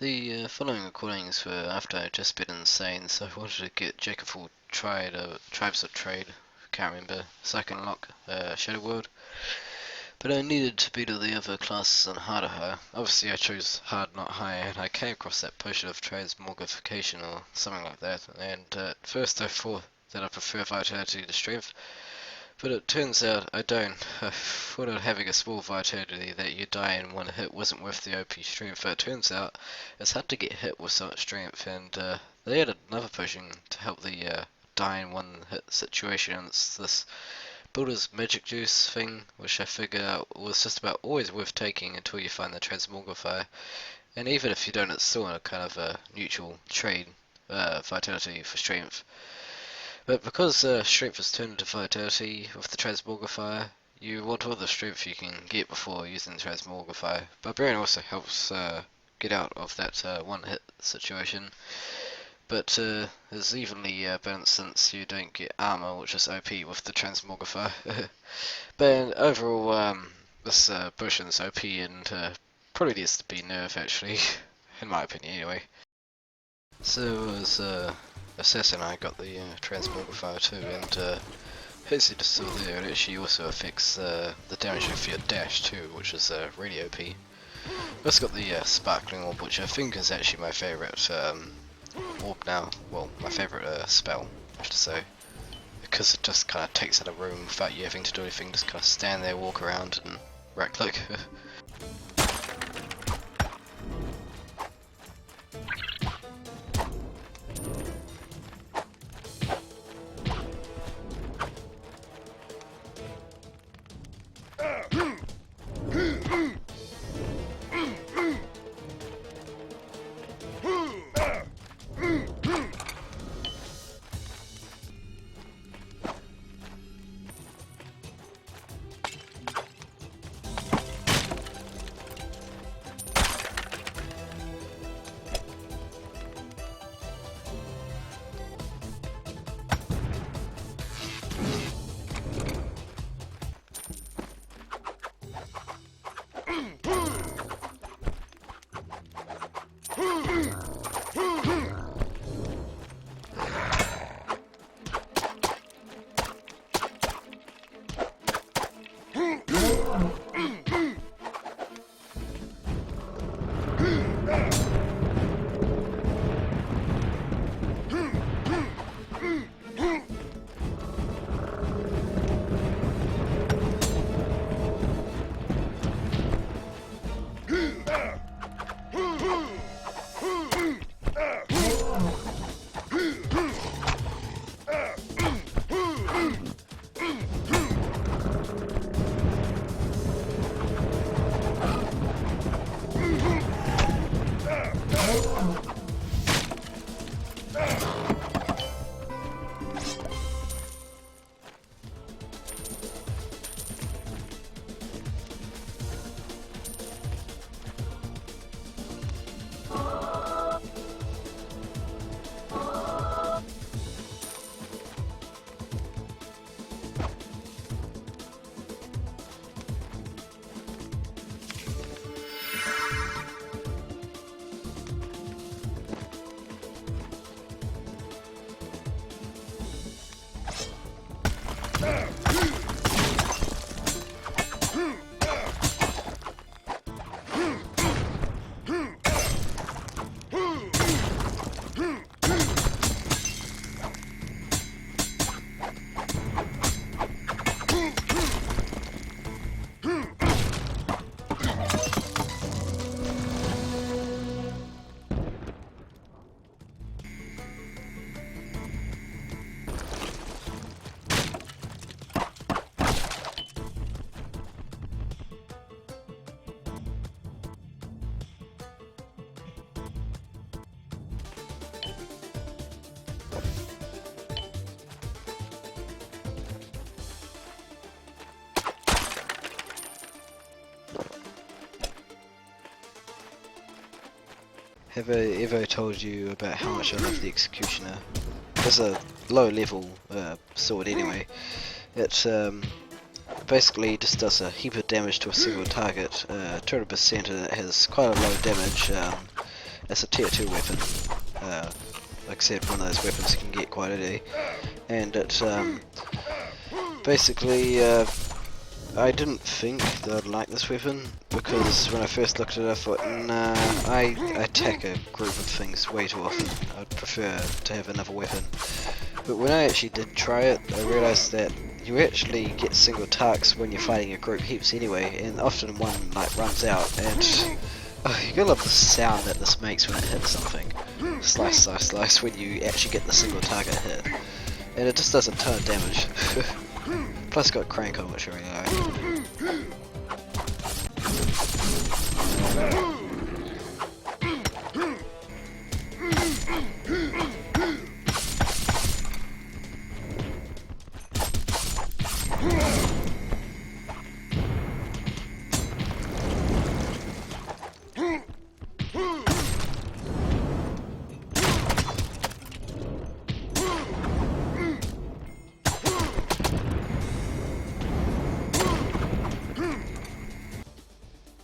The following recordings were after I'd just been insane, so I wanted to get Jacob full tribes of trade, can't remember, second lock, Shadow World. But I needed to beat all the other classes on harder high. Obviously I chose hard not high, and I came across that potion of transmogrification or something like that, and at first I thought that I prefer vitality to strength, but it turns out I don't. I thought that having a small vitality that you die in one hit wasn't worth the OP strength, but it turns out it's hard to get hit with so much strength, and they added another potion to help the die in one hit situation. It's this Builder's Magic Juice thing, which I figured out was just about always worth taking until you find the Transmogrifier, and even if you don't, it's still a kind of a neutral trade, vitality for strength. But because strength is turned into vitality with the Transmogrifier, you want all the strength you can get before using the Transmogrifier. Barbarian also helps get out of that one hit situation, but is evenly balanced since you don't get armor, which is OP with the Transmogrifier. But overall, this potion is OP and probably needs to be nerfed actually, in my opinion anyway. So as Assassin, I got the Transmogrifier too, and as it is still there, it actually also affects the damage of your dash too, which is really OP. I've also got the Sparkling Orb, which I think is actually my favourite orb now. Well, my favourite spell, I should say, because it just kind of takes out a room without you having to do anything, just kind of stand there, walk around, and right click. Have I ever told you about how much I love the Executioner? It's a low level sword anyway. It basically just does a heap of damage to a single target, 200%, and it has quite a low damage, it's a tier 2 weapon. Like I said, one of those weapons you can get quite early, and it basically I didn't think that I'd like this weapon, because when I first looked at it I thought, nah, I attack a group of things way too often. I'd prefer to have another weapon. But when I actually did try it, I realised that you actually get single targets when you're fighting a group heaps anyway, and often one like runs out, and you gotta love the sound that this makes when it hits something. Slice, slice, slice, when you actually get the single target hit. And it just does a ton of damage. Plus it's got crank on, which I really like.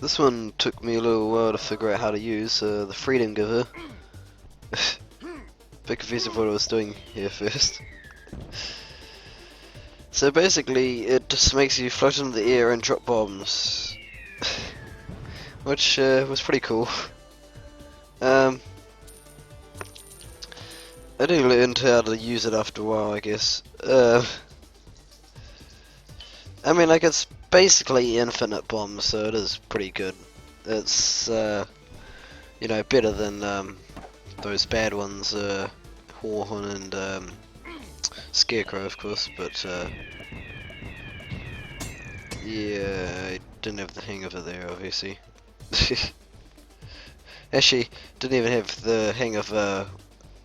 This one took me a little while to figure out how to use, the Freedom Giver. Bit confused of what I was doing here first. So basically, it just makes you float into the air and drop bombs. Which was pretty cool. I only learned how to use it after a while, I guess. I mean, like, it's basically infinite bombs, so it is pretty good. It's, you know, better than those bad ones, Horhorn and Scarecrow, of course, but yeah, I didn't have the hang of it there, obviously. Actually, didn't even have the hang of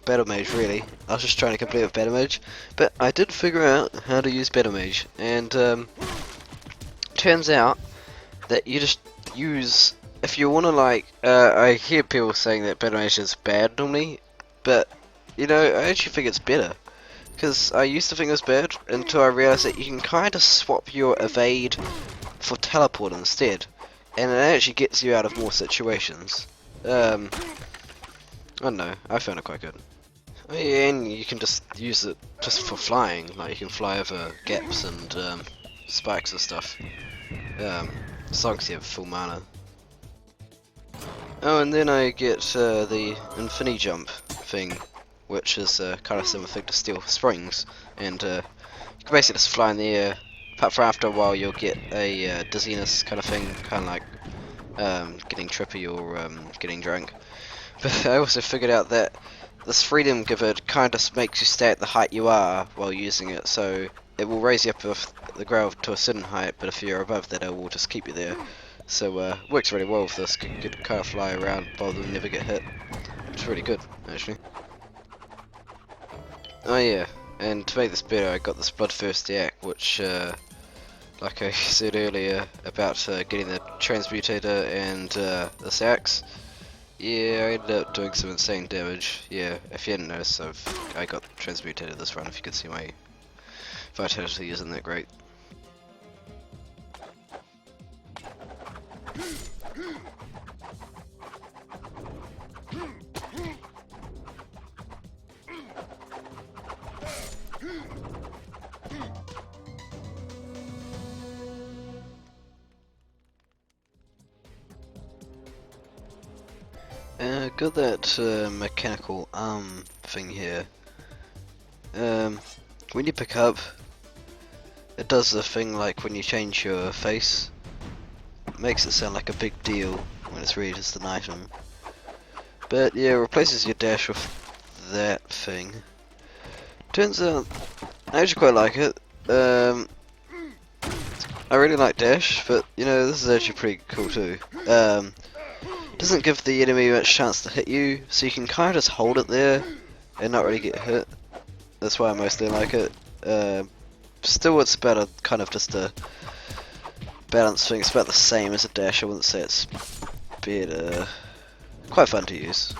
Battle Mage, really. I was just trying to complete with Battle Mage, but I did figure out how to use Battle Mage, and turns out that you just use, if you want to, like, I hear people saying that Battle Mage is bad normally, but, you know, I actually think it's better. Because I used to think it was bad until I realised that you can kind of swap your evade for teleport instead, and it actually gets you out of more situations. I don't know, I found it quite good. Oh yeah, and you can just use it just for flying, like you can fly over gaps and spikes and stuff. As long as you have full mana. Oh, and then I get the Infinity Jump thing, which is kind of similar thing to Steel Springs, and you can basically just fly in the air. Apart from after a while you'll get a dizziness kind of thing, kind of like getting trippy or getting drunk. But I also figured out that this Freedom Giver kind of makes you stay at the height you are while using it, so it will raise you up off the ground to a certain height, but if you're above that it will just keep you there. So it works really well with this, you can kind of fly around but never get hit. It's really good, actually. Oh yeah, and to make this better I got this Bloodthirsty Act, which like I said earlier about getting the Transmutator and this axe. Yeah, I ended up doing some insane damage. Yeah, if you hadn't noticed, I got Transmutated this run, if you could see my vitality isn't that great. Got that mechanical arm thing here. When you pick up, it does the thing like when you change your face. It makes it sound like a big deal when it's really just an item. But yeah, it replaces your dash with that thing. Turns out, I actually quite like it. I really like dash, but you know, this is actually pretty cool too. Doesn't give the enemy much chance to hit you, so you can kind of just hold it there and not really get hit. That's why I mostly like it. Still, it's about a kind of just a balance thing. It's about the same as a dash. I wouldn't say it's better. Quite fun to use.